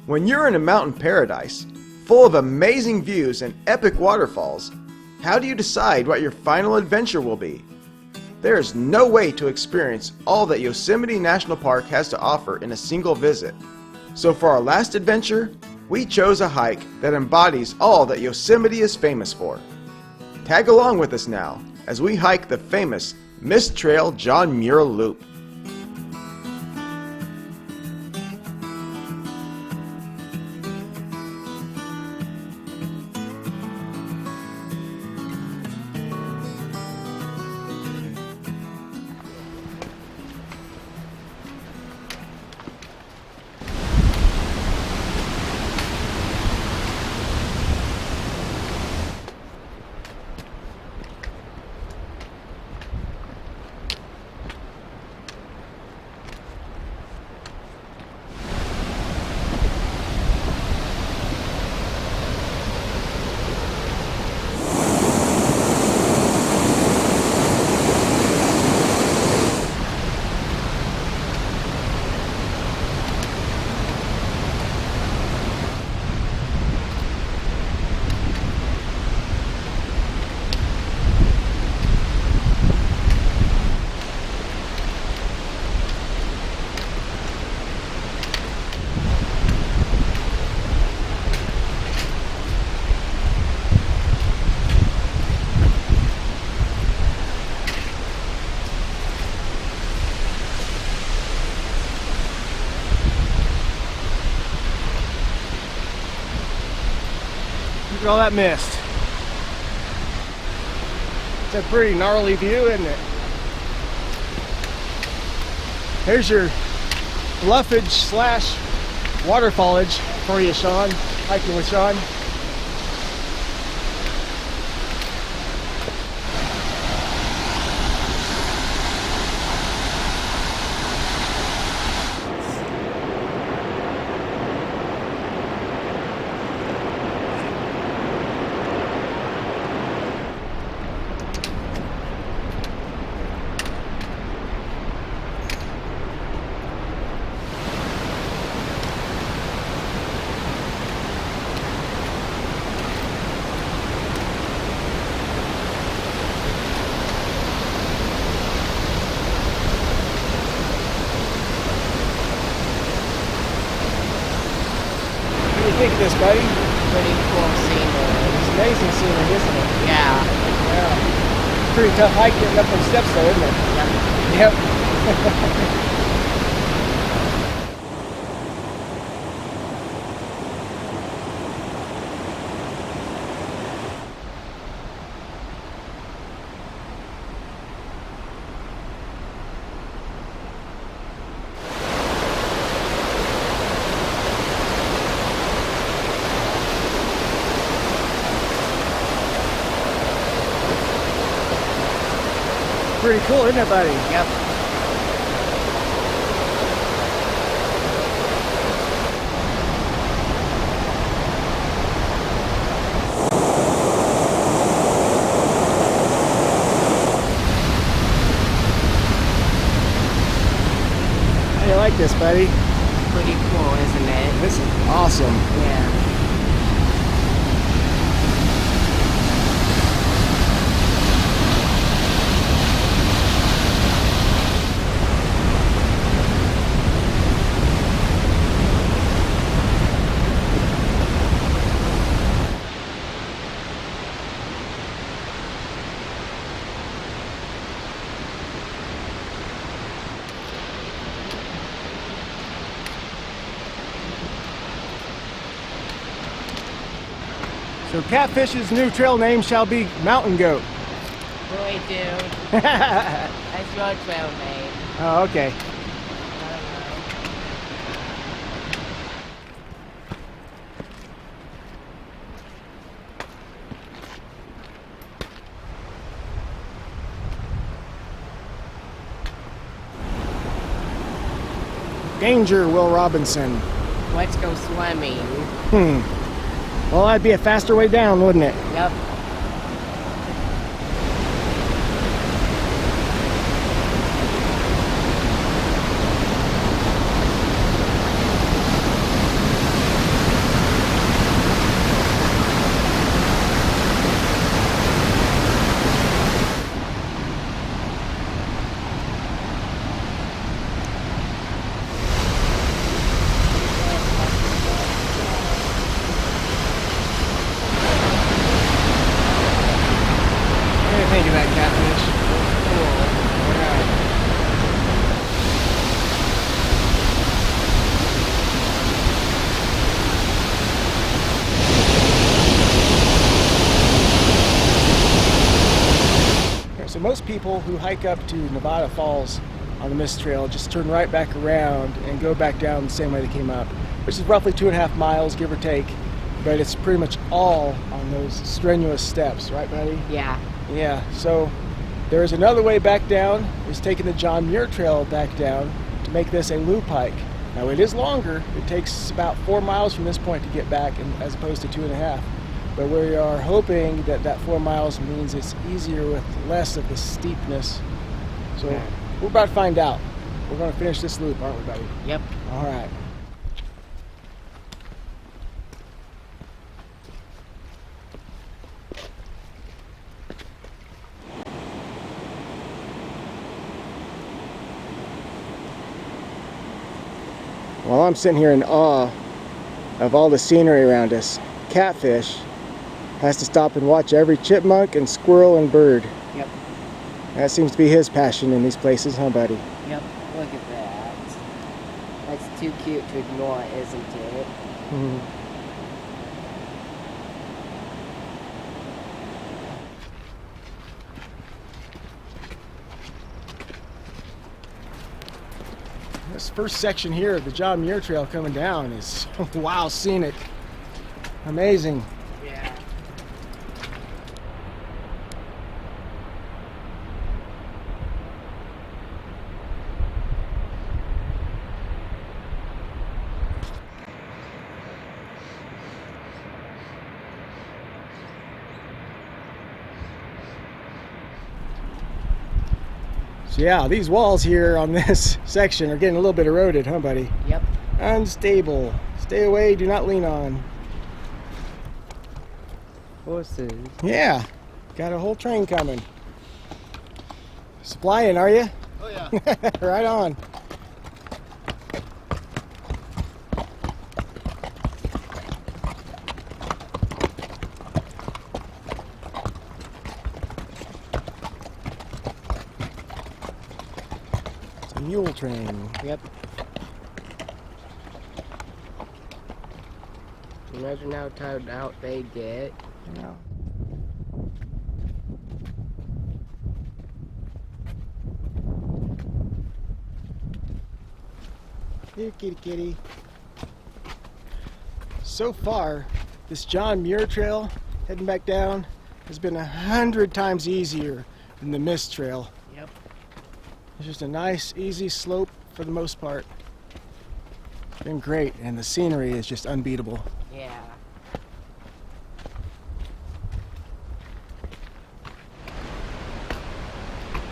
When you're in a mountain paradise, full of amazing views and epic waterfalls, how do you decide what your final adventure will be? There is no way to experience all that Yosemite National Park has to offer in a single visit. So for our last adventure, we chose a hike that embodies all that Yosemite is famous for. Tag along with us now as we hike the famous Mist Trail John Muir Loop. Look at all that mist. It's a pretty gnarly view, isn't it? Here's your bluffage slash waterfallage for you, Sean. Hiking with Sean. What do you think of this, buddy? Pretty cool scenery. It's amazing scenery, isn't it? Yeah. Yeah. Pretty tough hike getting up them steps though, isn't it? Yep. Yep. Pretty cool, isn't it, buddy? Yep. How do you like this, buddy? Pretty cool, isn't it? This is awesome. Yeah. So Catfish's new trail name shall be Mountain Goat. Boy, dude. That's your trail name. Oh, okay. I don't know. Danger, Will Robinson. Let's go swimming. Well, that'd be a faster way down, wouldn't it? Yep. people who hike up to Nevada Falls on the mist trail just turn right back around and go back down the same way they came up, which is roughly 2.5 miles, give or take. But it's pretty much all on those strenuous steps, right, buddy? Yeah. Yeah, so there's another way back down, is taking the John Muir Trail back down to make this a loop hike. Now it is longer, it takes about 4 miles from this point to get back as opposed to 2.5. But we are hoping that that 4 miles means it's easier with less of the steepness. So we're about to find out. We're going to finish this loop, aren't we, buddy? Yep. All right. While I'm sitting here in awe of all the scenery around us, Catfish has to stop and watch every chipmunk and squirrel and bird. Yep. That seems to be his passion in these places, huh, buddy? Yep. Look at that. That's too cute to ignore, isn't it? Mm-hmm. This first section here of the John Muir Trail coming down is, wow, scenic. Amazing. Yeah. So yeah, these walls here on this section are getting a little bit eroded, huh, buddy? Yep. Unstable. Stay away, do not lean on. Horses. Yeah, got a whole train coming. Supplying, are you? Oh yeah. Right on. It's a mule train. Yep. Imagine how tired out they get. Yeah. Here, kitty kitty. So far, this John Muir Trail heading back down has been 100 times easier than the Mist Trail. Yep. It's just a nice, easy slope for the most part. It's been great, and the scenery is just unbeatable. Yeah.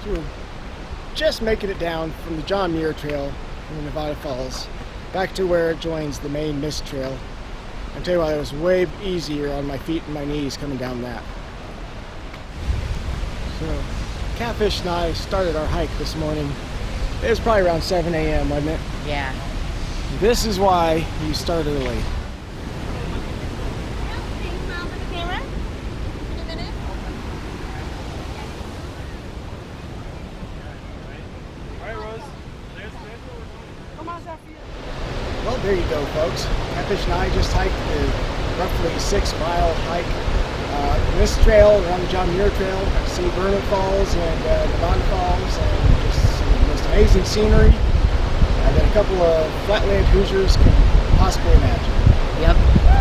So we're just making it down from the John Muir Trail in the Nevada Falls back to where it joins the main Mist Trail. I tell you what, it was way easier on my feet and my knees coming down that. So, Catfish and I started our hike this morning. It was probably around 7 a.m., wasn't it? Yeah. This is why you start early. Can you smile for the camera? In a minute. Well, there you go, folks. Catfish and I just hiked the roughly 6-mile hike. This trail around the John Muir Trail, to see Vernal Falls and Vernal Falls, and just some of the most amazing scenery that a couple of flatland cruisers can possibly imagine. Yep.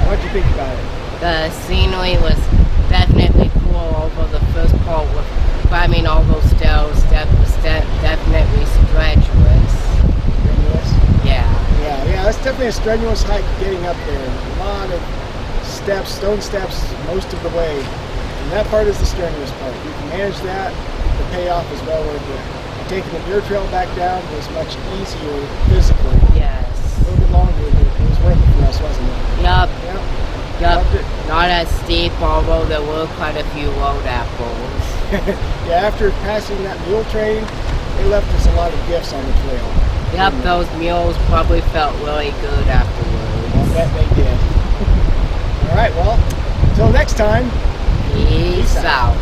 What do you think about it? The scenery was definitely cool, although the first part was climbing all those stairs definitely strenuous. Strenuous? Yeah. Yeah, that's definitely a strenuous hike getting up there. A lot of steps, stone steps, most of the way. And that part is the strenuous part. You can manage that, the payoff is well worth it. And taking the Muir Trail back down was much easier physically. Yes. A little bit longer, but it was worth it for us, wasn't it? Yup. Yep. Yup. Loved it. Not as steep, although there were quite a few road apples. Yeah, after passing that mule train, they left us a lot of gifts on the trail. Yep, those mules probably felt really good afterwards. I bet they did. All right, well, until next time. Peace out.